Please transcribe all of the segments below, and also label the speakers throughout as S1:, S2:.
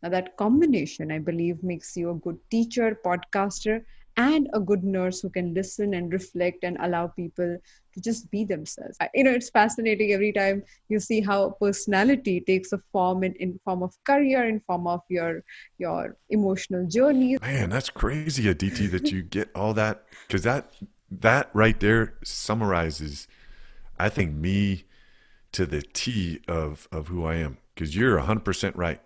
S1: Now, that combination, I believe, makes you a good teacher, podcaster, and a good nurse who can listen and reflect and allow people to just be themselves. It's fascinating every time you see how personality takes a form in form of career, in form of your emotional journeys.
S2: Man, that's crazy, Aditi, that you get all that, because that right there summarizes, I think, me to the T of who I am. Because you're 100% right.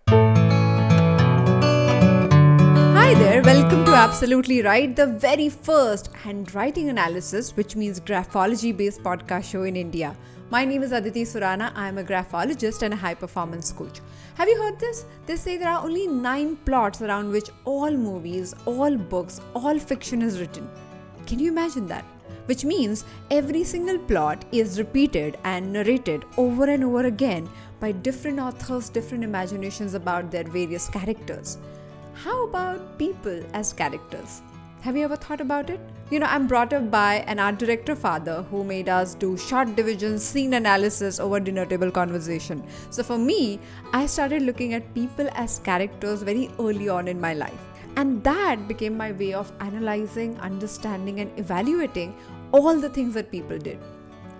S1: Hi there, welcome to Absolutely Right, the very first handwriting analysis, which means graphology based podcast show in India. My name is Aditi Surana. I am a graphologist and a high performance coach. Have you heard this? They say there are only 9 plots around which all movies, all books, all fiction is written. Can you imagine that? Which means every single plot is repeated and narrated over and over again by different authors, different imaginations about their various characters. How about people as characters? Have you ever thought about it? I'm brought up by an art director father who made us do shot division, scene analysis over dinner table conversation. So for me, I started looking at people as characters very early on in my life. And that became my way of analyzing, understanding, and evaluating all the things that people did.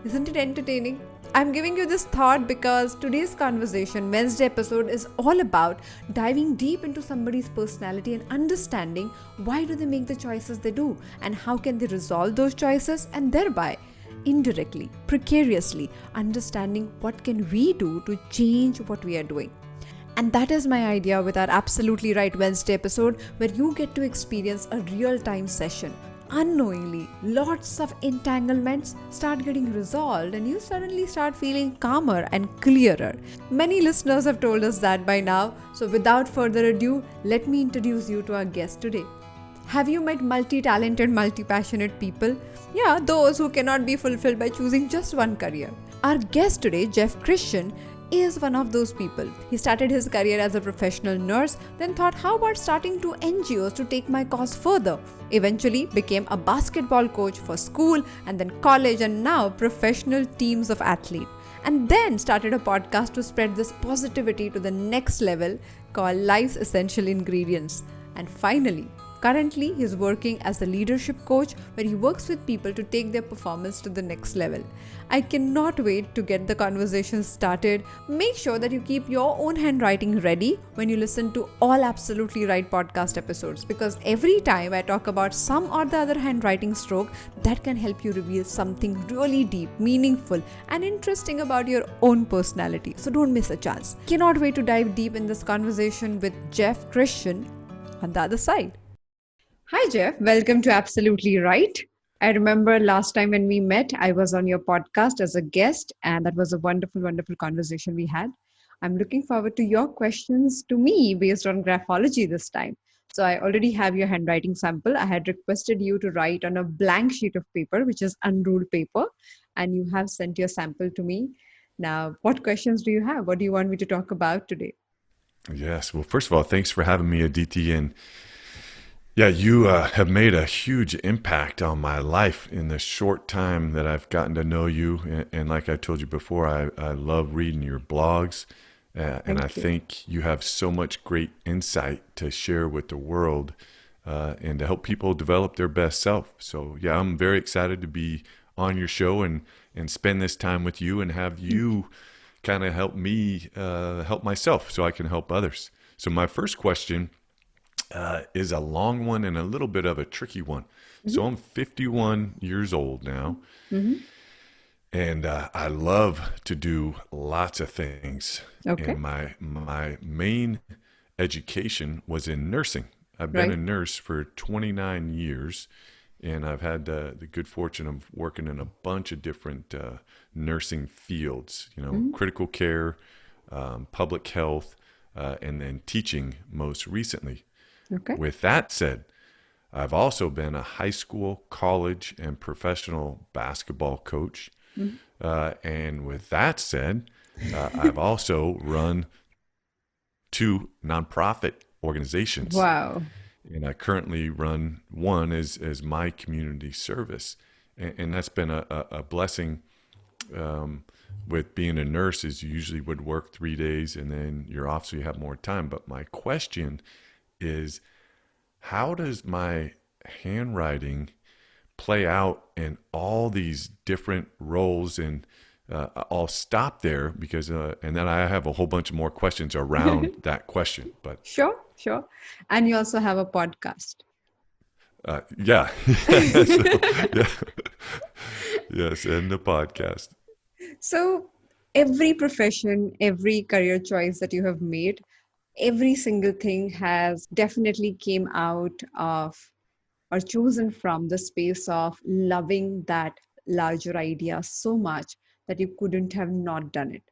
S1: Isn't it entertaining? I'm giving you this thought because today's conversation, Wednesday episode, is all about diving deep into somebody's personality and understanding why do they make the choices they do and how can they resolve those choices and thereby indirectly, precariously understanding what can we do to change what we are doing. And that is my idea with our Absolutely Right Wednesday episode, where you get to experience a real-time session. Unknowingly, lots of entanglements start getting resolved and you suddenly start feeling calmer and clearer. Many listeners have told us that by now, so without further ado, let me introduce you to our guest today. Have you met multi-talented, multi-passionate people? Yeah, those who cannot be fulfilled by choosing just one career. Our guest today, Jeffery Christian, is one of those people. He started his career as a professional nurse, then thought, how about starting 2 NGOs to take my cause further? Eventually became a basketball coach for school and then college and now professional teams of athletes. And then started a podcast to spread this positivity to the next level called Life's Essential Ingredients. And finally, currently, he is working as a leadership coach where he works with people to take their performance to the next level. I cannot wait to get the conversation started. Make sure that you keep your own handwriting ready when you listen to all Absolutely Right podcast episodes, because every time I talk about some or the other handwriting stroke that can help you reveal something really deep, meaningful, and interesting about your own personality. So don't miss a chance. Cannot wait to dive deep in this conversation with Jeffery Christian on the other side. Hi, Jeff. Welcome to Absolutely Right. I remember last time when we met, I was on your podcast as a guest, and that was a wonderful, wonderful conversation we had. I'm looking forward to your questions to me based on graphology this time. So I already have your handwriting sample. I had requested you to write on a blank sheet of paper, which is unruled paper, and you have sent your sample to me. Now, what questions do you have? What do you want me to talk about today?
S2: Yes. Well, first of all, thanks for having me, Aditi. And yeah, you have made a huge impact on my life in the short time that I've gotten to know you. And like I told you before, I love reading your blogs. And I
S1: Thank you.
S2: think you have so much great insight to share with the world and to help people develop their best self. So, yeah, I'm very excited to be on your show and spend this time with you and have you kind of help me help myself so I can help others. So, my first question is a long one and a little bit of a tricky one. So
S1: Mhm.
S2: I'm 51 years old now,
S1: Mhm.
S2: and I love to do lots of things.
S1: Okay.
S2: And my main education was in nursing. I've been a
S1: Right.
S2: nurse for 29 years, and I've had the good fortune of working in a bunch of different nursing fields.
S1: Mhm.
S2: Critical care, public health, and then teaching most recently.
S1: Okay.
S2: With that said, I've also been a high school, college, and professional basketball coach.
S1: Mhm.
S2: And with that said, I've also run 2 nonprofit organizations.
S1: Wow.
S2: And I currently run one as my community service. And that's been a blessing with being a nurse is you usually would work 3 days and then you're off, so you have more time. But my question is, how does my handwriting play out in all these different roles? And I'll stop there because, and then I have a whole bunch of more questions around that question. But
S1: Sure, sure. And you also have a podcast.
S2: yeah, so, yeah, yes, and the podcast.
S1: So, every profession, every career choice that you have made, every single thing has definitely came out of or chosen from the space of loving that larger idea so much that you couldn't have not done it.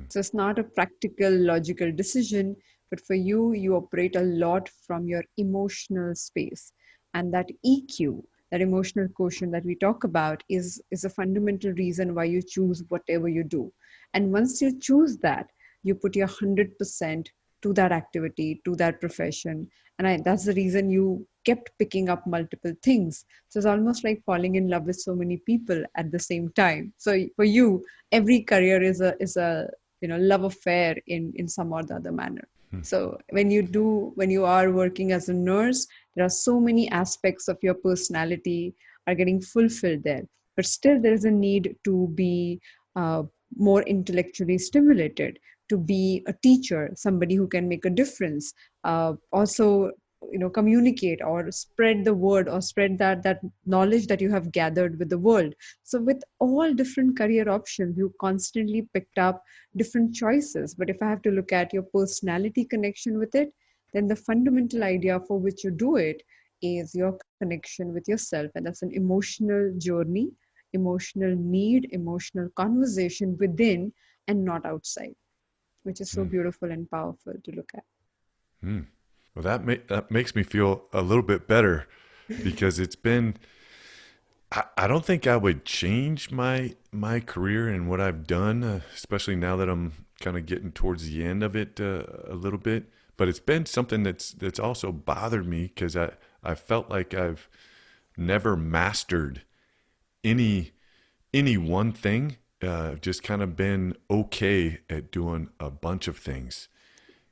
S1: So it's not a practical, logical decision, but for you, you operate a lot from your emotional space. And that EQ, that emotional quotient that we talk about, is a fundamental reason why you choose whatever you do. And once you choose that, you put your 100% to that activity, to that profession. And that's the reason you kept picking up multiple things. So it's almost like falling in love with so many people at the same time. So for you, every career is a love affair in some or the other manner. So when you are working as a nurse, there are so many aspects of your personality are getting fulfilled there. But still, there is a need to be more intellectually stimulated, to be a teacher, somebody who can make a difference. Also, communicate or spread the word or spread that knowledge that you have gathered with the world. So with all different career options, you constantly picked up different choices. But if I have to look at your personality connection with it, then the fundamental idea for which you do it is your connection with yourself. And that's an emotional journey, emotional need, emotional conversation within and not outside, which is so beautiful and powerful to look at.
S2: Well, that makes me feel a little bit better because it's been. I don't think I would change my career and what I've done, especially now that I'm kind of getting towards the end of it a little bit. But it's been something that's also bothered me because I felt like I've never mastered any one thing. Just kind of been okay at doing a bunch of things.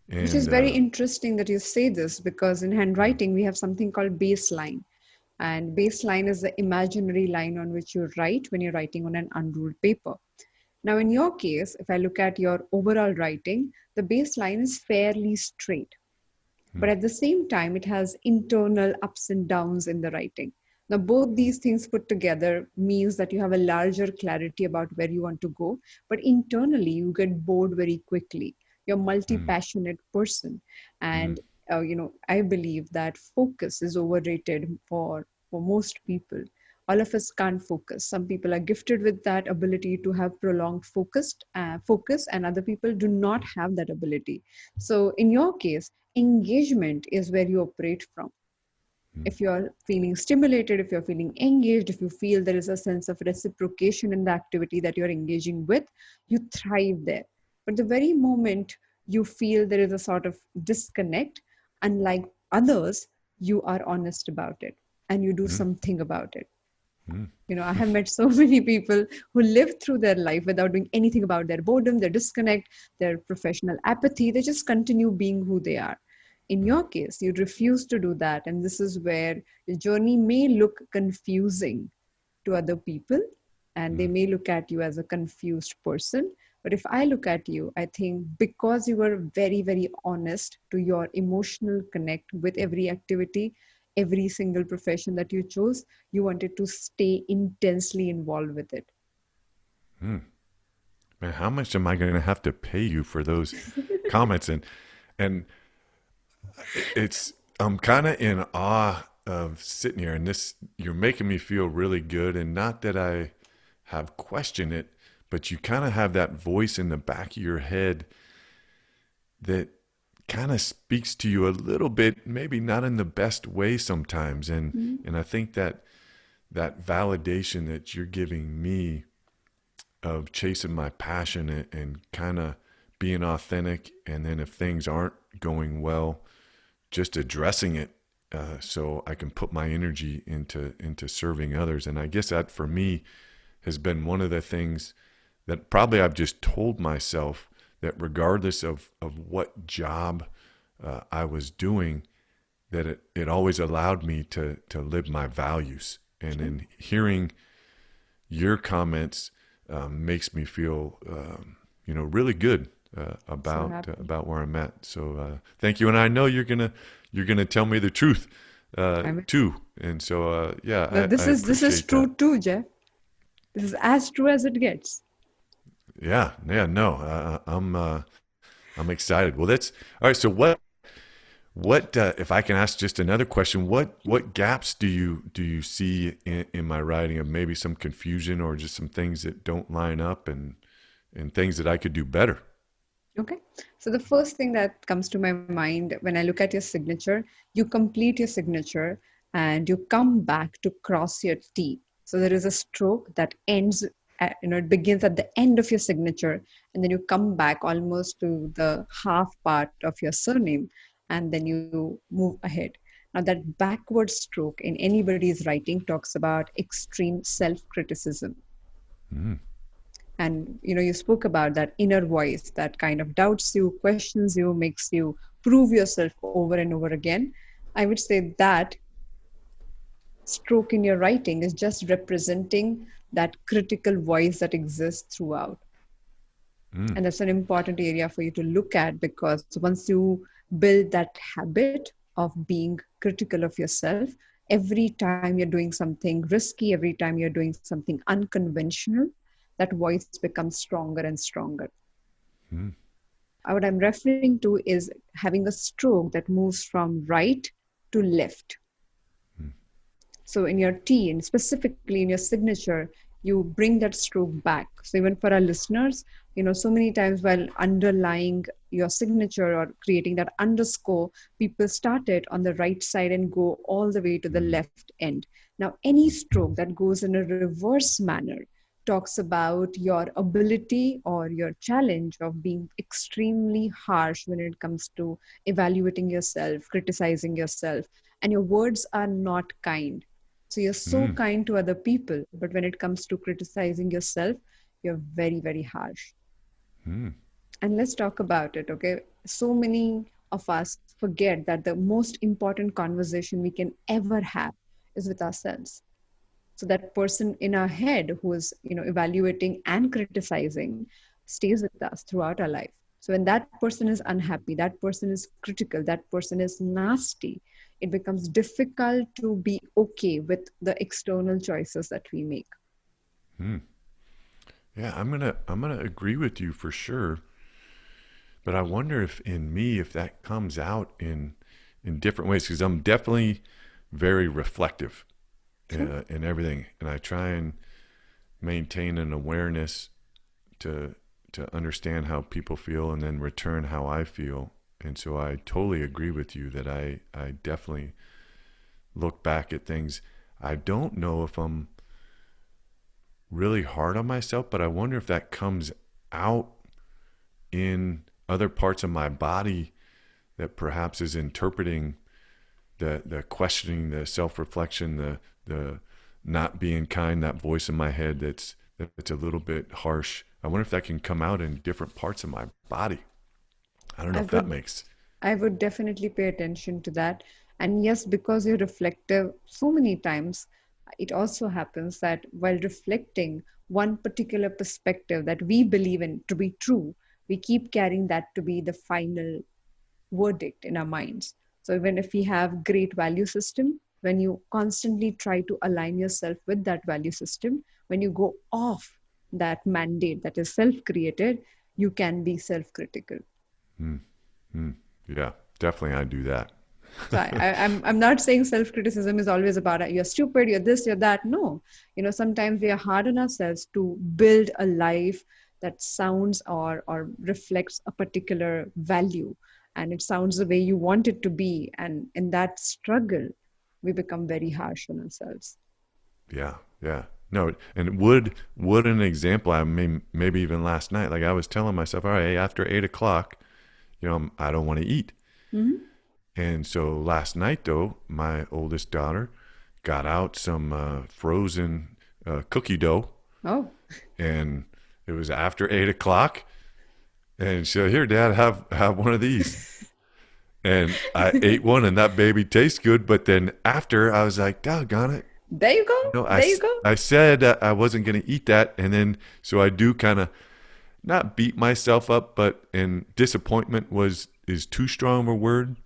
S1: Which is
S2: And
S1: very interesting that you say this, because in handwriting, we have something called baseline. And baseline is the imaginary line on which you write when you're writing on an unruled paper. Now, in your case, if I look at your overall writing, the baseline is fairly straight. But at the same time, it has internal ups and downs in the writing. Now, both these things put together means that you have a larger clarity about where you want to go, but internally you get bored very quickly. You're a multi-passionate person. And, I believe that focus is overrated for most people. All of us can't focus. Some people are gifted with that ability to have prolonged focus, and other people do not have that ability. So in your case, engagement is where you operate from. If you're feeling stimulated, if you're feeling engaged, if you feel there is a sense of reciprocation in the activity that you're engaging with, you thrive there. But the very moment you feel there is a sort of disconnect, unlike others, you are honest about it and you do something about it. I have met so many people who live through their life without doing anything about their boredom, their disconnect, their professional apathy. They just continue being who they are. In your case, you refuse to do that. And this is where your journey may look confusing to other people, and they may look at you as a confused person. But if I look at you, I think because you were very, very honest to your emotional connect with every activity, every single profession that you chose, you wanted to stay intensely involved with it.
S2: man, how much am I going to have to pay you for those comments? And I'm kind of in awe of sitting here, and you're making me feel really good. And not that I have questioned it, but you kind of have that voice in the back of your head that kind of speaks to you a little bit, maybe not in the best way sometimes. And I think that validation that you're giving me of chasing my passion and kind of being authentic, and then if things aren't going well, just addressing it, so I can put my energy into serving others. And I guess that for me has been one of the things that probably I've just told myself that regardless of what job I was doing, that it always allowed me to live my values. And in hearing your comments makes me feel, really good about where I'm at. So thank you. And I know you're gonna tell me the truth too. And so
S1: This
S2: I
S1: is
S2: appreciate
S1: true
S2: that.
S1: too, Jeff. This is as true as it gets.
S2: Yeah, no, I'm excited. Well, that's all right. So what if I can ask just another question? What gaps do you see in my writing, of maybe some confusion or just some things that don't line up, and things that I could do better?
S1: Okay. So the first thing that comes to my mind when I look at your signature, you complete your signature and you come back to cross your T. So there is a stroke that ends it begins at the end of your signature, and then you come back almost to the half part of your surname, and then you move ahead. Now that backward stroke in anybody's writing talks about extreme self-criticism.
S2: Mm,
S1: And you spoke about that inner voice that kind of doubts you, questions you, makes you prove yourself over and over again. I would say that stroke in your writing is just representing that critical voice that exists throughout.
S2: mm,
S1: And that's an important area for you to look at, because once you build that habit of being critical of yourself, every time you're doing something risky, every time you're doing something unconventional, that voice becomes stronger and stronger.
S2: mm,
S1: What I'm referring to is having a stroke that moves from right to left.
S2: mm,
S1: So in your T, and specifically in your signature, you bring that stroke back. So even for our listeners, so many times while underlying your signature or creating that underscore, people start it on the right side and go all the way to the
S2: mm,
S1: left end. Now, any stroke that goes in a reverse manner talks about your ability or your challenge of being extremely harsh when it comes to evaluating yourself, criticizing yourself, and your words are not kind. So you're so
S2: mm,
S1: kind to other people, but when it comes to criticizing yourself, you're very, very harsh.
S2: mm,
S1: And let's talk about it, okay? So many of us forget that the most important conversation we can ever have is with ourselves. So that person in our head who is evaluating and criticizing stays with us throughout our life. So when that person is unhappy, that person is critical, that person is nasty, it becomes difficult to be okay with the external choices that we make.
S2: mm. Yeah, I'm gonna agree with you for sure. But I wonder if in me, if that comes out in different ways, because I'm definitely very reflective
S1: Sure.
S2: in everything, and I try and maintain an awareness to understand how people feel and then return how I feel. And so I totally agree with you that I definitely look back at things. I don't know if I'm really hard on myself, but I wonder if that comes out in other parts of my body that perhaps is interpreting the questioning, the self-reflection, the not being kind, that voice in my head that's a little bit harsh. I wonder if that can come out in different parts of my body. I don't know
S1: I
S2: if that
S1: would
S2: makes.
S1: I would definitely pay attention to that. And yes, because you're reflective so many times, it also happens that while reflecting one particular perspective that we believe in to be true, we keep carrying that to be the final verdict in our minds. So even if we have great value system, when you constantly try to align yourself with that value system, when you go off that mandate that is self-created, you can be self-critical.
S2: Mm, mm, yeah, definitely I do that.
S1: So I'm not saying self-criticism is always about you're stupid, you're this, you're that. No, sometimes we are hard on ourselves to build a life that sounds or reflects a particular value, and it sounds the way you want it to be. And in that struggle, we become very harsh on ourselves.
S2: Yeah, yeah. No, and would an example, I mean, maybe even last night, like I was telling myself, all right, after 8 o'clock, I don't want to eat.
S1: Hmm.
S2: And so last night, though, my oldest daughter got out some frozen cookie dough
S1: Oh,
S2: and It was after 8 o'clock. And she said, here, Dad, have one of these. And I ate one, and that baby tastes good. But then after, I was like, doggone it.
S1: There you go.
S2: No,
S1: There you go.
S2: I said I wasn't going to eat that. And then, so I do kind of not beat myself up, and disappointment is too strong a word.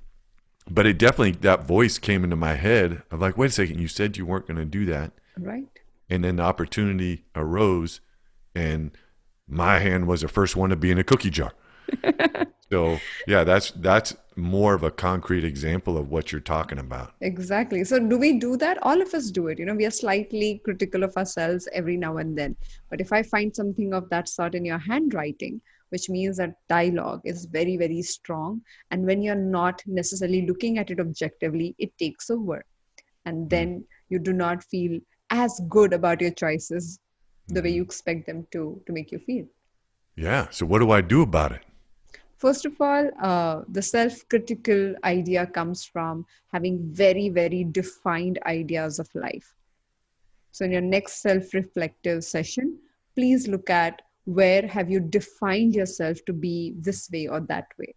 S2: But it definitely, that voice came into my head of like, wait a second, you said you weren't going to do that.
S1: Right.
S2: And then the opportunity arose, and my hand was the first one to be in a cookie jar. So yeah, that's more of a concrete example of what you're talking about.
S1: Exactly. So do we do that? All of us do it. We are slightly critical of ourselves every now and then. But if I find something of that sort in your handwriting, which means that dialogue is very, very strong. And when you're not necessarily looking at it objectively, it takes over. And then you do not feel as good about your choices the way you expect them to make you feel.
S2: Yeah. So what do I do about it?
S1: First of all, the self-critical idea comes from having very, very defined ideas of life. So in your next self-reflective session, please look at where have you defined yourself to be this way or that way.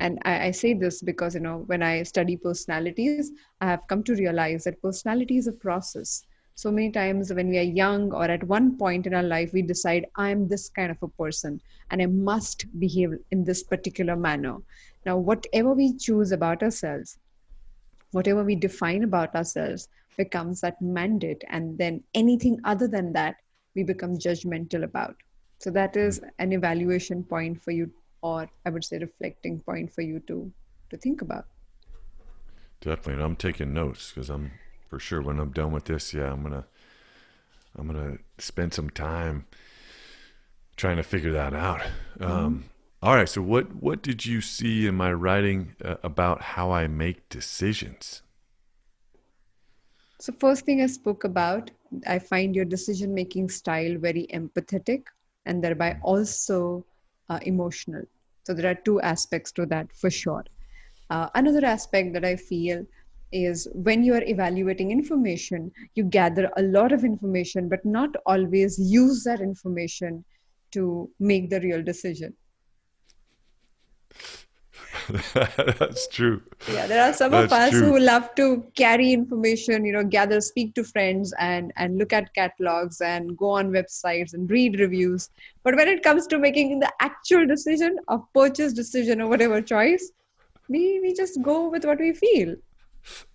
S1: And I say this because, when I study personalities, I have come to realize that personality is a process. So many times when we are young or at one point in our life, we decide, I'm this kind of a person and I must behave in this particular manner. Now, whatever we choose about ourselves, whatever we define about ourselves becomes that mandate. And then anything other than that, we become judgmental about. So that is an evaluation point for you, or I would say reflecting point for you to think about.
S2: Definitely. And I'm taking notes because I'm for sure when I'm done with this, I'm gonna spend some time trying to figure that out. All right. So what did you see in my writing about how I make decisions?
S1: So first thing I spoke about, I find your decision-making style very empathetic and thereby also emotional. So there are two aspects to that for sure. Another aspect that I feel is when you are evaluating information, you gather a lot of information, but not always use that information to make the real decision.
S2: That's true.
S1: Yeah, there are some of
S2: That's
S1: us
S2: true.
S1: who love to carry information, gather, speak to friends and look at catalogs and go on websites and read reviews. But when it comes to making the actual decision, a purchase decision or whatever choice, we just go with what we feel.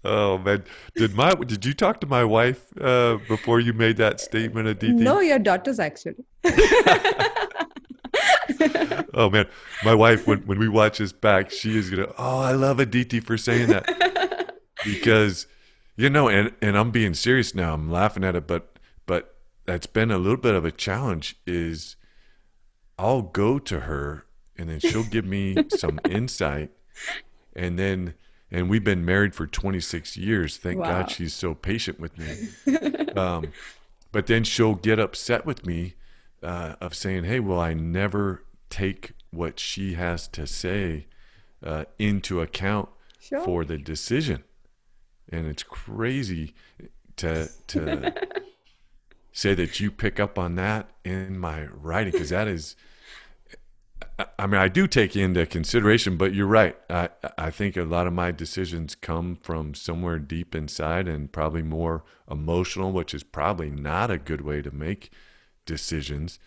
S2: Oh man, did you talk to my wife before you made that statement, Aditi?
S1: No, your daughters actually.
S2: Oh man, my wife when we watch this back, she is gonna. Oh, I love Aditi for saying that because and I'm being serious now. I'm laughing at it, but that's been a little bit of a challenge. Is I'll go to her and then she'll give me some insight, and we've been married for 26 years. Thank
S1: Wow.
S2: God she's so patient with me. But then she'll get upset with me of saying, hey, well, I never take what she has to say into account
S1: Sure.
S2: for the decision. And it's crazy to say that you pick up on that in my writing, because that is, I mean, I do take into consideration, but you're right. I think a lot of my decisions come from somewhere deep inside and probably more emotional, which is probably not a good way to make decisions.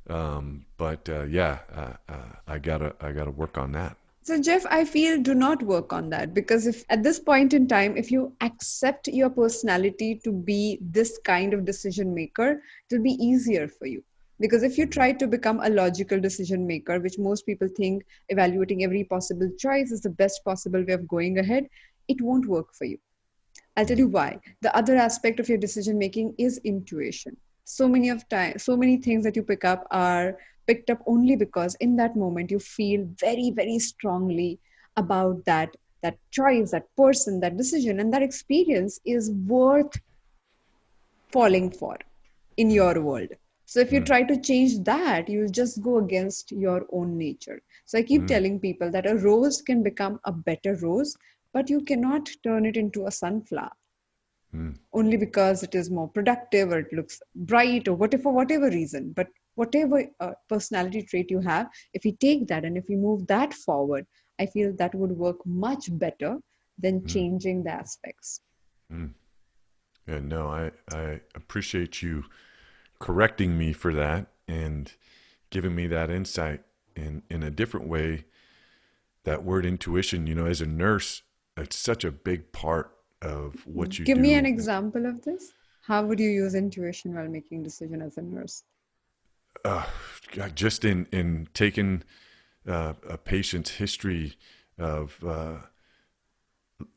S2: But I gotta work on that.
S1: So Jeff, I feel do not work on that, because if at this point in time, if you accept your personality to be this kind of decision maker, it'll be easier for you. Because if you try to become a logical decision maker, which most people think evaluating every possible choice is the best possible way of going ahead, it won't work for you. I'll tell you why. The other aspect of your decision making is intuition. So many things that you pick up are picked up only because in that moment you feel very, very strongly about that choice, that person, that decision, and that experience is worth falling for in your world. So if you try to change that, you will just go against your own nature. So I keep telling people that a rose can become a better rose, but you cannot turn it into a sunflower. Only because it is more productive or it looks bright or whatever, for whatever reason. But whatever personality trait you have, if we take that and if we move that forward, I feel that would work much better than changing the aspects.
S2: Yeah, no, I appreciate you correcting me for that and giving me that insight in a different way. That word intuition, as a nurse, it's such a big part of what you
S1: Give me an
S2: do.
S1: example of this. How would you use intuition while making decision as a nurse?
S2: God, just in taking a patient's history of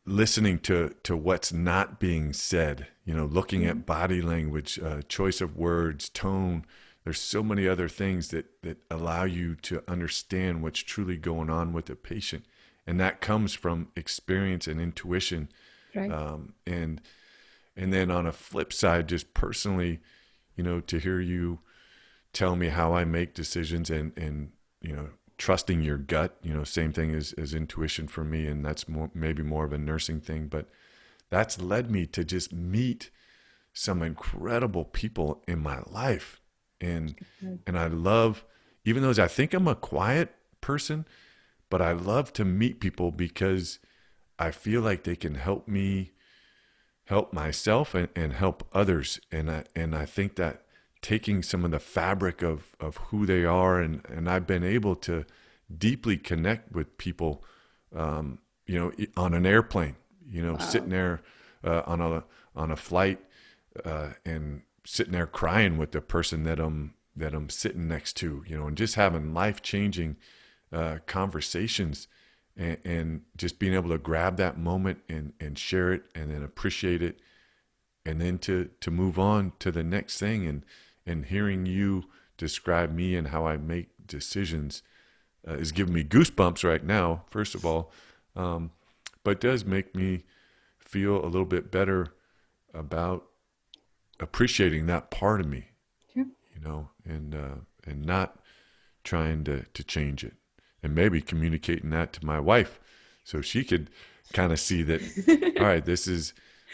S2: listening to what's not being said, looking at body language, choice of words, tone. There's so many other things that allow you to understand what's truly going on with the patient. And that comes from experience and intuition.
S1: Right.
S2: And then on a flip side, just personally, to hear you tell me how I make decisions and trusting your gut, same thing as intuition for me. And that's maybe more of a nursing thing, but that's led me to just meet some incredible people in my life. And I love, even though I think I'm a quiet person, but I love to meet people because I feel like they can help me help myself and help others. And I think that taking some of the fabric of who they are, and I've been able to deeply connect with people, on an airplane,
S1: Wow.
S2: sitting there on a flight and sitting there crying with the person that I'm sitting next to, and just having life-changing conversations and just being able to grab that moment and share it and then appreciate it and then to move on to the next thing. And hearing you describe me and how I make decisions is giving me goosebumps right now, first of all, but does make me feel a little bit better about appreciating that part of me,
S1: Yeah.
S2: and not trying to change it, and maybe communicating that to my wife so she could kind of see that, all right, this is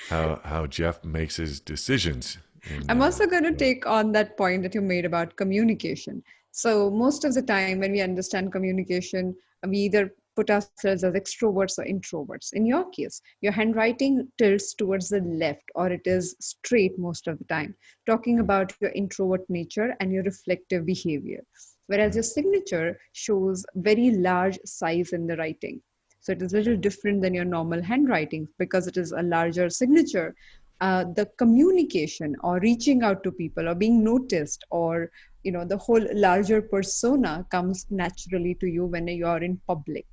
S2: how Jeff makes his decisions. And,
S1: I'm also going to take on that point that you made about communication. So most of the time when we understand communication, we either put ourselves as extroverts or introverts. In your case, your handwriting tilts towards the left, or it is straight most of the time, talking about your introvert nature and your reflective behavior. Whereas your signature shows very large size in the writing. So it is a little different than your normal handwriting because it is a larger signature. The communication or reaching out to people or being noticed, or the whole larger persona comes naturally to you when you are in public.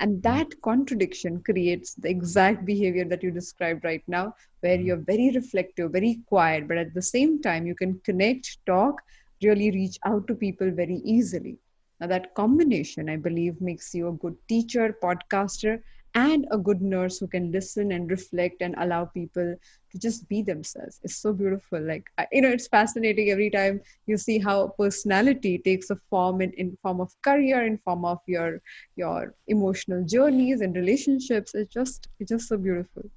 S1: And that contradiction creates the exact behavior that you described right now, where you're very reflective, very quiet, but at the same time you can connect, talk, really reach out to people very easily. Now that combination, I believe, makes you a good teacher, podcaster, and a good nurse who can listen and reflect and allow people to just be themselves. It's so beautiful. Like, it's fascinating every time you see how personality takes a form in form of career, in form of your emotional journeys and relationships. It's just so beautiful.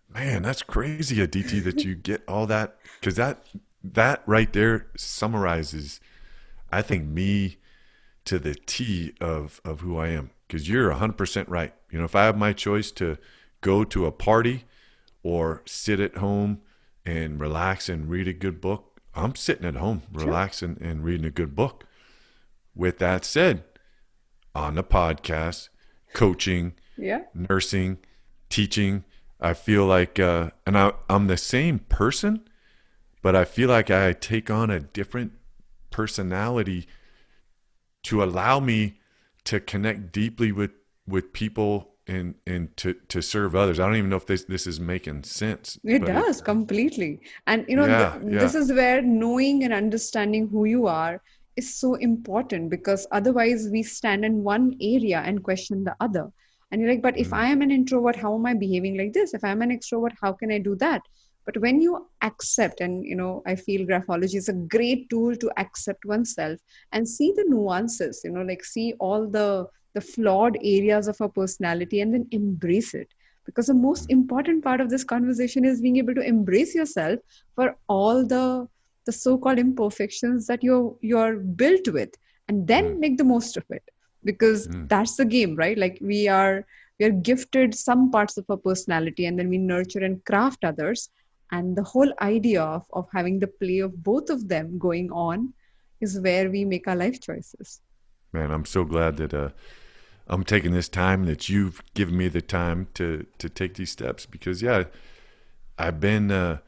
S2: man, that's crazy, Aditi, that you get all that, because that right there summarizes, I think, me to the T of who I am. Because you're 100% right. If I have my choice to go to a party or sit at home and relax and read a good book, I'm sitting at home, relaxing and reading a good book. With that said, on the podcast, coaching,
S1: Yeah.
S2: nursing, teaching, I feel like, I'm the same person, but I feel like I take on a different personality to allow me to connect deeply with people and to serve others. I don't even know if this is making sense.
S1: It
S2: But
S1: does completely. And
S2: yeah,
S1: this
S2: yeah.
S1: is where knowing and understanding who you are is so important, because otherwise we stand in one area and question the other. And you're like, but if
S2: Mm,
S1: I am an introvert, how am I behaving like this? If I'm an extrovert, how can I do that? But when you accept, and I feel graphology is a great tool to accept oneself and see the nuances, like see all the flawed areas of our personality and then embrace it. Because the most important part of this conversation is being able to embrace yourself for all the the so-called imperfections that you're built with, and then make the most of it, because that's the game, right? Like we are gifted some parts of our personality, and then we nurture and craft others. And the whole idea of having the play of both of them going on is where we make our life choices.
S2: Man, I'm so glad that I'm taking this time, that you've given me the time to take these steps, because yeah, I've been I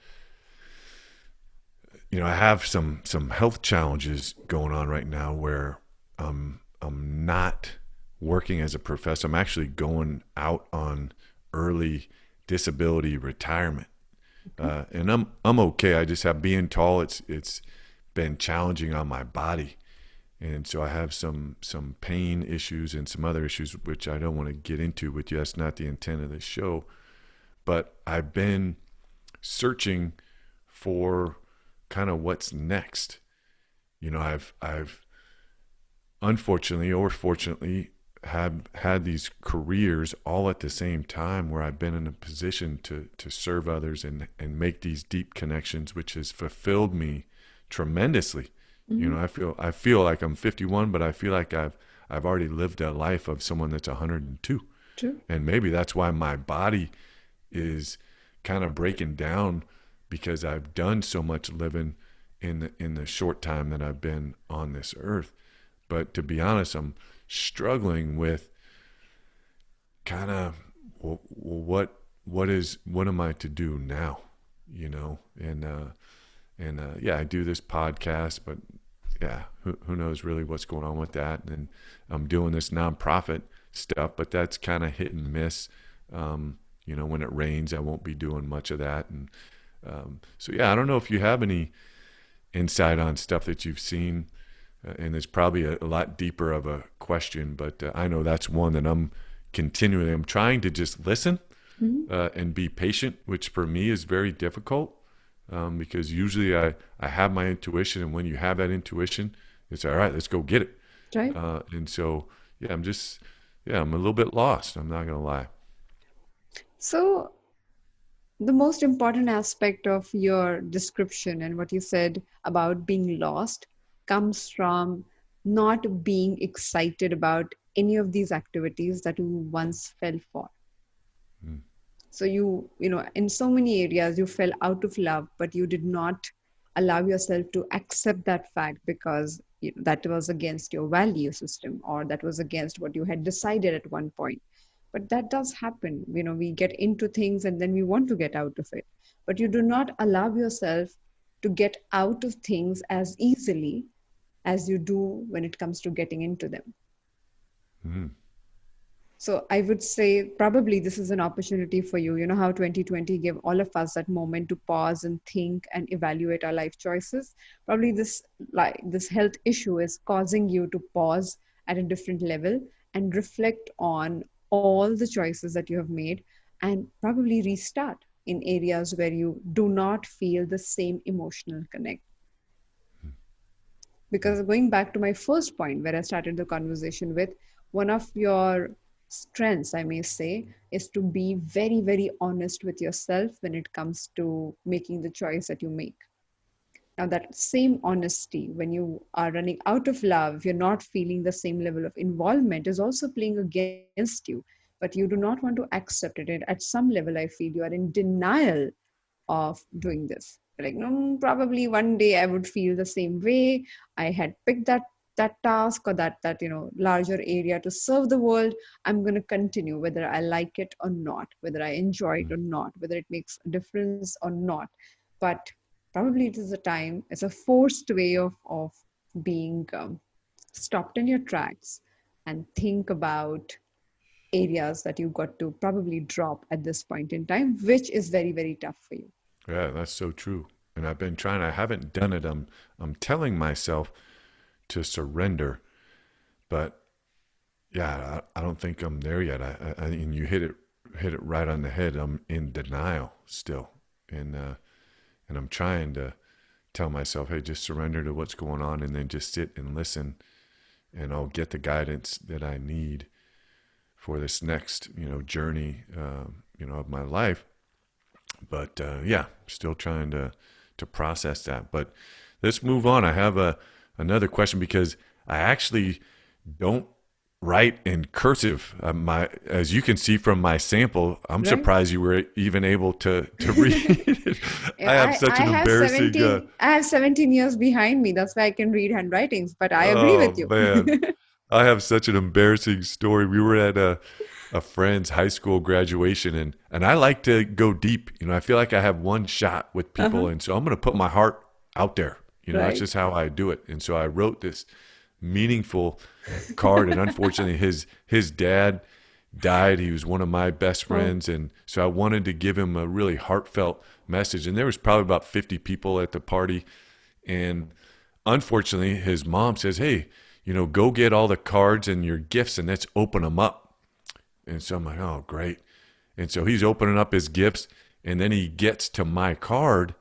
S2: have some health challenges going on right now where I'm not working as a professor. I'm actually going out on early disability retirement, and I'm okay. I just have, being tall, it's been challenging on my body, and so I have some pain issues and some other issues which I don't want to get into with you. That's not the intent of this show. But I've been searching for kind of what's next. I've unfortunately or fortunately have had these careers all at the same time, where I've been in a position to serve others and make these deep connections, which has fulfilled me tremendously. I feel like I'm 51, but I feel like I've already lived a life of someone that's 102.
S1: True.
S2: And maybe that's why my body is kind of breaking down, because I've done so much living in the short time that I've been on this earth. But to be honest, I'm struggling with kind of, what am I to do now? Yeah, I do this podcast, but yeah, who knows really what's going on with that? And I'm doing this nonprofit stuff, but that's kind of hit and miss. When it rains, I won't be doing much of that. And so yeah, I don't know if you have any insight on stuff that you've seen, and it's probably a lot deeper of a question, but I know that's one that I'm trying to just listen and be patient, which for me is very difficult, because usually I have my intuition, and when you have that intuition, it's all right, let's go get it.
S1: Right.
S2: And so yeah, I'm a little bit lost, I'm not gonna lie.
S1: So the most important aspect of your description and what you said about being lost comes from not being excited about any of these activities that you once fell for. So in so many areas you fell out of love, but you did not allow yourself to accept that fact, because that was against your value system, or that was against what you had decided at one point. But that does happen. We get into things and then we want to get out of it. But you do not allow yourself to get out of things as easily as you do when it comes to getting into them. So I would say probably this is an opportunity for you. You know how 2020 gave all of us that moment to pause and think and evaluate our life choices. Probably this health issue is causing you to pause at a different level and reflect on all the choices that you have made, and probably restart in areas where you do not feel the same emotional connect. Because going back to my first point where I started the conversation with, one of your strengths, I may say, is to be very, very honest with yourself when it comes to making the choice that you make. Now, that same honesty, when you are running out of love, you're not feeling the same level of involvement, is also playing against you, but you do not want to accept it. And at some level, I feel you are in denial of doing this. Like, no, probably one day I would feel the same way. I had picked that task or that larger area to serve the world. I'm going to continue whether I like it or not, whether I enjoy it or not, whether it makes a difference or not. But probably it's a forced way of being stopped in your tracks and think about areas that you got to probably drop at this point in time, which is very, very tough for you.
S2: Yeah, that's so true. And I've been trying, I haven't done it. I'm telling myself to surrender, but yeah, I don't think I'm there yet. And you hit it right on the head. I'm in denial still. And I'm trying to tell myself, hey, just surrender to what's going on, and then just sit and listen, and I'll get the guidance that I need for this next, journey, of my life. But yeah, still trying to process that. But let's move on. I have another question because I actually don't write in cursive. As you can see from my sample, I'm
S1: Right?
S2: surprised you were even able to read it. I have
S1: I,
S2: such
S1: I
S2: an
S1: have
S2: embarrassing.
S1: 17 years behind me. That's why I can read handwritings, but I agree
S2: Oh
S1: with you.
S2: man, I have such an embarrassing story. We were at a friend's high school graduation, and I like to go deep. I feel like I have one shot with people,
S1: Uh-huh.
S2: and so I'm going to put my heart out there. That's
S1: Right.
S2: just how I do it. And so I wrote this meaningful card, and unfortunately, his dad died. He was one of my best
S1: Oh,
S2: friends, and so I wanted to give him a really heartfelt message. And there was probably about 50 people at the party, and unfortunately, his mom says, "Hey, go get all the cards and your gifts, and let's open them up." And so I'm like, "Oh, great!" And so he's opening up his gifts, and then he gets to my card,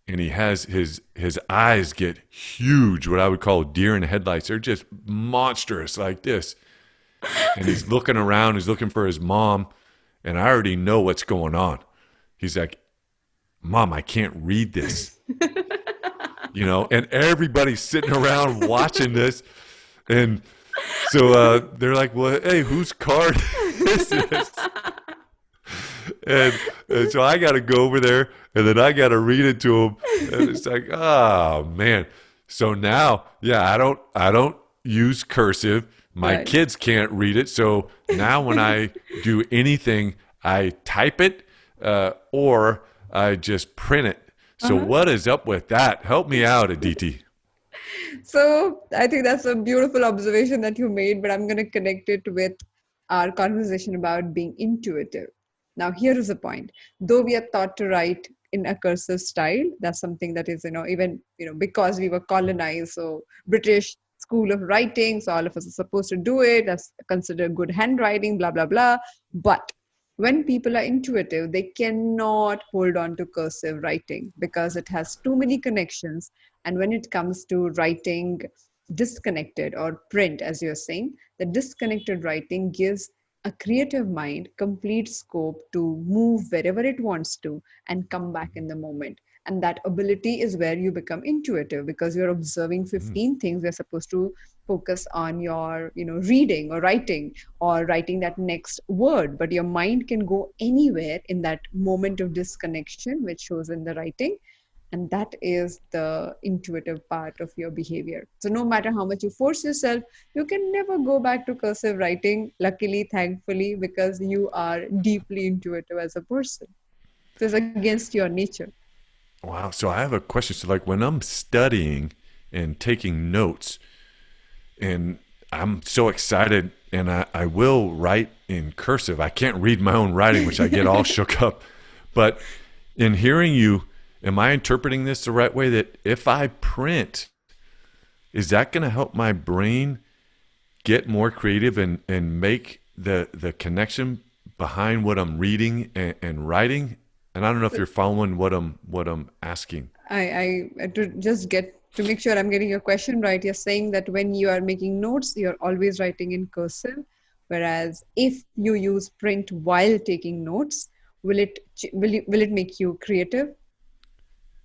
S2: and he has his eyes get huge, what I would call deer in the headlights. They're just monstrous like this. And he's looking around, he's looking for his mom, and I already know what's going on. He's like, "Mom, I can't read this." And everybody's sitting around watching this. And so they're like, "Well, hey, whose card is this?" And so I got to go over there, and then I got to read it to him, and it's like, oh man. So now, yeah, I don't use cursive. My
S1: right.
S2: kids can't read it, so now when I do anything, I type it or I just print it. So
S1: Uh-huh.
S2: what is up with that? Help me out, Aditi.
S1: So I think that's a beautiful observation that you made, but I'm going to connect it with our conversation about being intuitive. Now, here is the point. Though we are taught to write in a cursive style, that's something that is, even, because we were colonized, so British school of writing, so all of us are supposed to do it. That's considered good handwriting, blah, blah, blah. But when people are intuitive, they cannot hold on to cursive writing because it has too many connections. And when it comes to writing disconnected or print, as you're saying, the disconnected writing gives a creative mind complete scope to move wherever it wants to and come back in the moment. And that ability is where you become intuitive because you're observing
S2: Mm.
S1: 15 things. You're supposed to focus on your reading or writing that next word, but your mind can go anywhere in that moment of disconnection which shows in the writing. And that is the intuitive part of your behavior. So no matter how much you force yourself, you can never go back to cursive writing, luckily, thankfully, because you are deeply intuitive as a person. So it's against your nature.
S2: Wow. So I have a question. So like when I'm studying and taking notes, and I'm so excited, and I will write in cursive. I can't read my own writing, which I get all shook up. But in hearing you, am I interpreting this the right way that if I print, is that going to help my brain get more creative and make the connection behind what I'm reading and writing? And I don't know if you're following what I'm asking.
S1: To just get to make sure I'm getting your question right, you're saying that when you are making notes, you're always writing in cursive, whereas if you use print while taking notes, will it make you creative?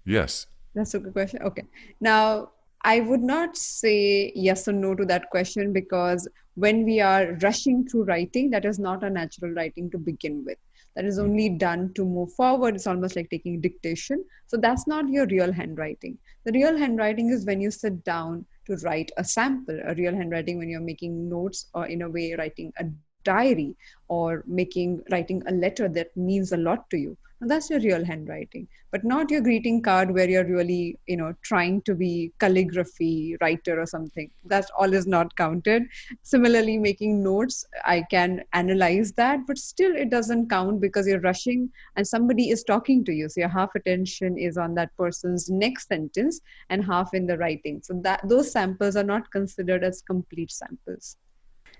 S2: Yes.
S1: That's a good question. Okay. Now, I would not say yes or no to that question because when we are rushing through writing, that is not a natural writing to begin with. That is
S2: Mm.
S1: only done to move forward. It's almost like taking dictation. So that's not your real handwriting. The real handwriting is when you sit down to write a sample, a real handwriting when you're making notes or in a way writing a diary or writing a letter that means a lot to you. Now that's your real handwriting, but not your greeting card where you're really trying to be calligraphy writer or something. That's all is not counted. Similarly, making notes, I can analyze that, but still it doesn't count because you're rushing and somebody is talking to you, so your half attention is on that person's next sentence and half in the writing, so that those samples are not considered as complete samples.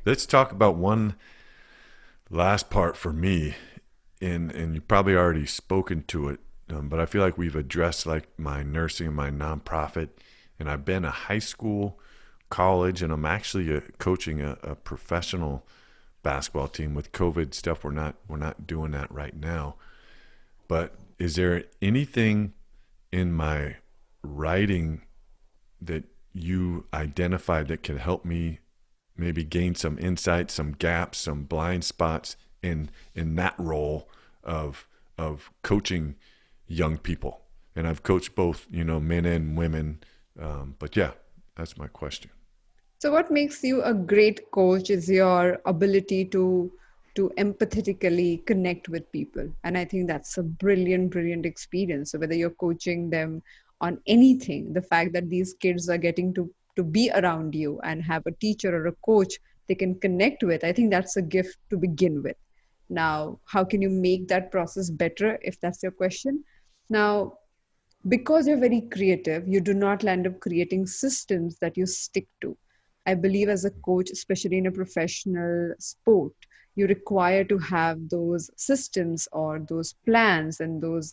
S2: Let's talk about one last part for me, and you probably already spoken to it, but I feel like we've addressed like my nursing and my nonprofit, and I've been a high school, college, and I'm actually coaching a professional basketball team. With COVID stuff, we're not doing that right now. But is there anything in my writing that you identified that could help me maybe gain some insight, some gaps, some blind spots in that role of coaching young people? And I've coached both, men and women. But yeah, that's my question.
S1: So what makes you a great coach is your ability to empathetically connect with people. And I think that's a brilliant experience. So whether you're coaching them on anything, the fact that these kids are getting to be around you and have a teacher or a coach they can connect with, I think that's a gift to begin with. Now, how can you make that process better if that's your question? Now, because you're very creative, you do not land up creating systems that you stick to. I believe as a coach, especially in a professional sport, you require to have those systems or those plans and those,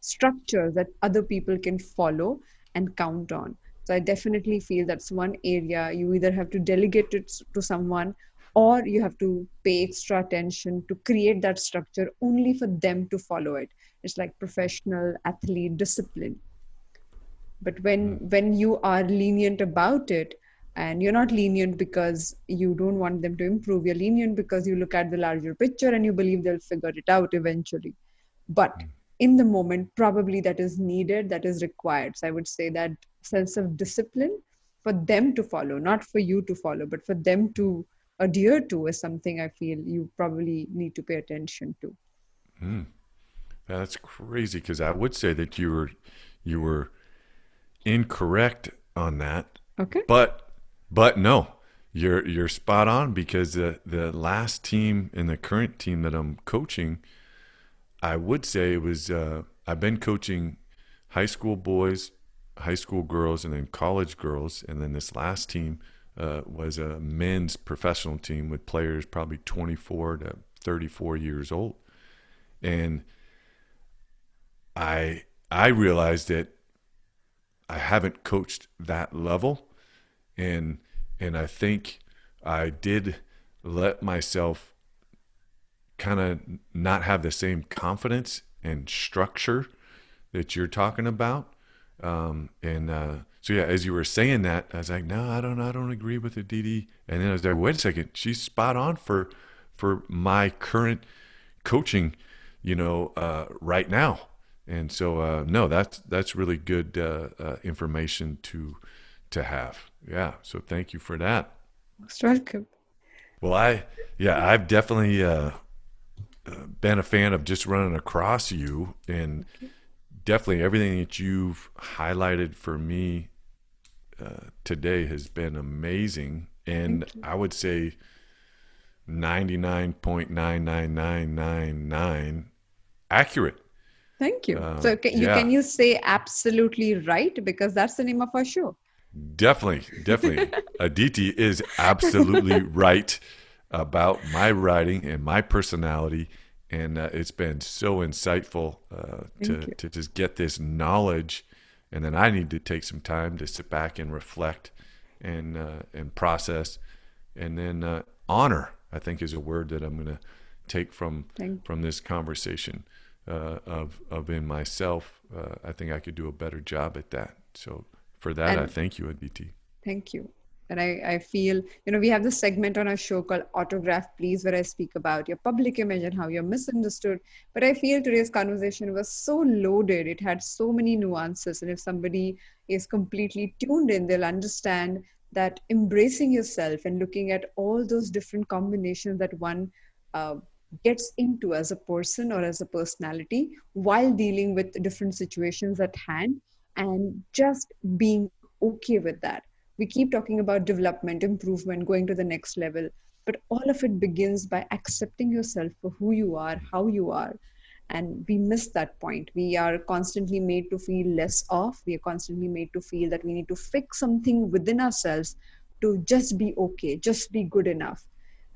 S1: structures that other people can follow and count on. So I definitely feel that's one area you either have to delegate it to someone, or you have to pay extra attention to create that structure only for them to follow it. It's like professional athlete discipline. But when you are lenient about it, and you're not lenient because you don't want them to improve, you're lenient because you look at the larger picture and you believe they'll figure it out eventually. But in the moment, probably that is needed, that is required. So I would say that sense of discipline for them to follow, not for you to follow, but for them to adhere to, is something I feel you probably need to pay attention to.
S2: That's crazy, because I would say that you were incorrect on that.
S1: Okay.
S2: But no, you're spot on, because the last team and the current team that I'm coaching, I would say it was I've been coaching high school boys, high school girls, and then college girls, and then this last team was a men's professional team with players probably 24 to 34 years old, and I realized that I haven't coached that level, and I think I did let myself kind of not have the same confidence and structure that you're talking about. So yeah, as you were saying that, I was like, no, I don't agree with Aditi. And then I was like, wait a second, she's spot on for my current coaching, right now. And so no, that's really good information to have. Yeah. So thank you for that.
S1: Most welcome.
S2: Well, I've definitely been a fan of just running across you, and definitely everything that you've highlighted for me today has been amazing. And I would say 99.99999 accurate.
S1: Thank you. So can you say absolutely right? Because that's the name of our show.
S2: Definitely. Aditi is absolutely right about my writing and my personality. And it's been so insightful to just get this knowledge. And then I need to take some time to sit back and reflect and process. And then honor, I think, is a word that I'm going to take from this conversation of in myself. I think I could do a better job at that. So for that, I thank you, Aditi.
S1: Thank you. And I feel, we have this segment on our show called Autograph Please, where I speak about your public image and how you're misunderstood. But I feel today's conversation was so loaded. It had so many nuances. And if somebody is completely tuned in, they'll understand that embracing yourself and looking at all those different combinations that one gets into as a person or as a personality while dealing with different situations at hand, and just being okay with that. We keep talking about development, improvement, going to the next level, but all of it begins by accepting yourself for who you are, how you are. And we miss that point. We are constantly made to feel less off. We are constantly made to feel that we need to fix something within ourselves to just be okay, just be good enough.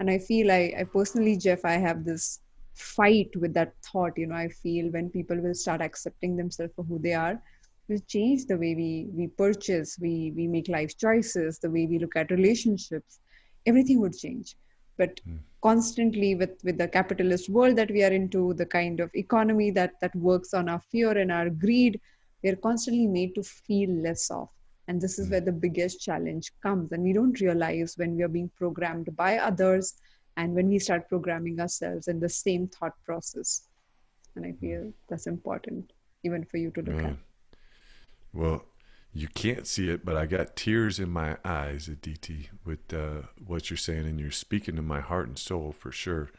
S1: And I feel I personally, Jeff, I have this fight with that thought. I feel when people will start accepting themselves for who they are, will change the way we purchase, we make life choices, the way we look at relationships. Everything would change. But constantly with the capitalist world that we are into, the kind of economy that works on our fear and our greed, We are constantly made to feel less of. And this is where the biggest challenge comes. And we don't realize when we are being programmed by others and when we start programming ourselves in the same thought process. And I feel that's important, even for you to look at.
S2: Man, well, you can't see it, but I got tears in my eyes, Aditi, with what you're saying, and you're speaking to my heart and soul for sure.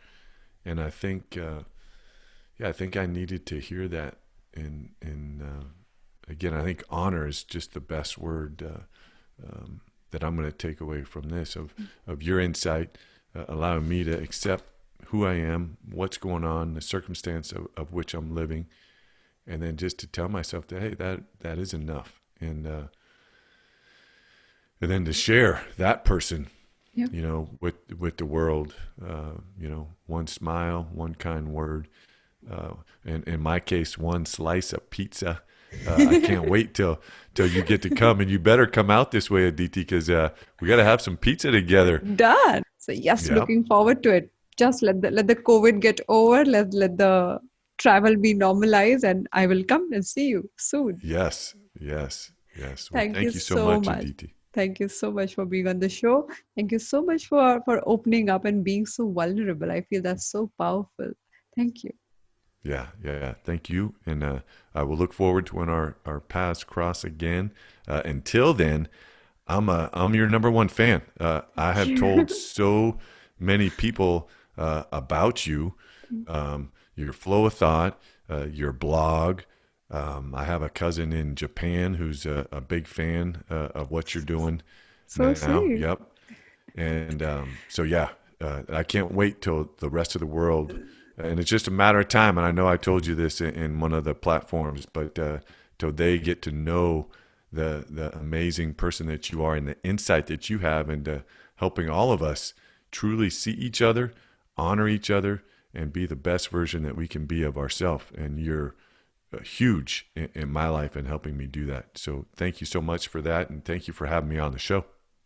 S2: And I think, I think I needed to hear that. And again, I think honor is just the best word that I'm going to take away from this of your insight, allowing me to accept who I am, what's going on, the circumstance of which I'm living, and then just to tell myself that, hey, that is enough, and then to share that person,
S1: Yep.
S2: with the world, one smile, one kind word, and in my case, one slice of pizza. I can't wait till you get to come, and you better come out this way, Aditi, because we got to have some pizza together.
S1: Done. So yes,
S2: Yeah.
S1: looking forward to it. Just let the COVID get over. Let the travel be normalized, and I will come and see you soon.
S2: Yes. Well,
S1: Thank you
S2: thank you so
S1: so
S2: much,
S1: much.
S2: Aditi.
S1: Thank you so much for being on the show. Thank you so much for opening up and being so vulnerable. I feel that's so powerful. Thank you.
S2: Yeah. Thank you, and I will look forward to when our paths cross again. Until then, I'm your number one fan. I have told so many people about you, your flow of thought, your blog. I have a cousin in Japan who's a big fan of what you're doing
S1: So
S2: now.
S1: sweet.
S2: Yep. And I can't wait till the rest of the world, and it's just a matter of time. And I know I told you this in one of the platforms, but till they get to know the amazing person that you are and the insight that you have, and helping all of us truly see each other, honor each other, and be the best version that we can be of ourselves. And you're huge in my life and helping me do that. So thank you so much for that, and thank you for having me on the show.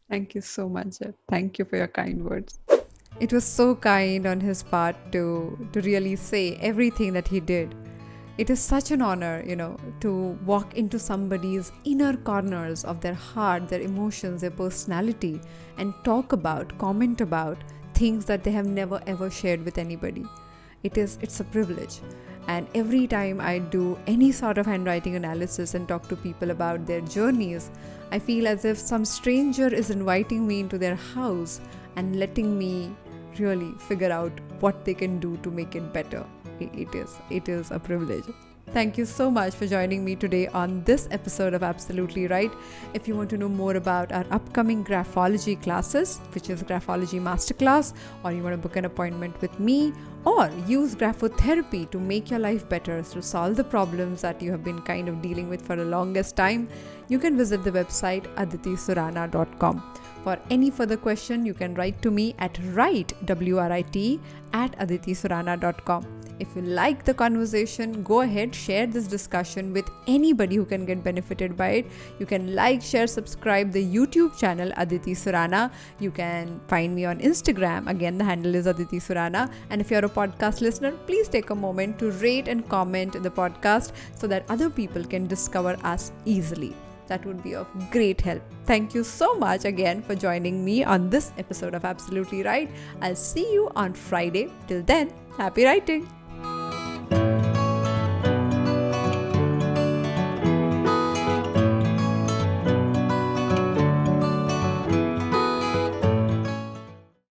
S1: Thank you so much, Jeff. Thank you for your kind words. It was so kind on his part to really say everything that he did. It is such an honor, to walk into somebody's inner corners of their heart, their emotions, their personality, and comment about things that they have never ever shared with anybody. It's a privilege. And every time I do any sort of handwriting analysis and talk to people about their journeys, I feel as if some stranger is inviting me into their house and letting me really figure out what they can do to make it better. It is a privilege. Thank you so much for joining me today on this episode of Absolutely Right. If you want to know more about our upcoming graphology classes, which is Graphology Masterclass, or you want to book an appointment with me, or use graphotherapy to make your life better, to solve the problems that you have been kind of dealing with for the longest time, you can visit the website aditisurana.com. For any further question, you can write to me at write@aditisurana.com. If you like the conversation, go ahead, share this discussion with anybody who can get benefited by it. You can like, share, subscribe the YouTube channel Aditi Surana. You can find me on Instagram. Again, the handle is Aditi Surana. And if you're a podcast listener, please take a moment to rate and comment the podcast so that other people can discover us easily. That would be of great help. Thank you so much again for joining me on this episode of Absolutely Right. I'll see you on Friday. Till then, happy writing.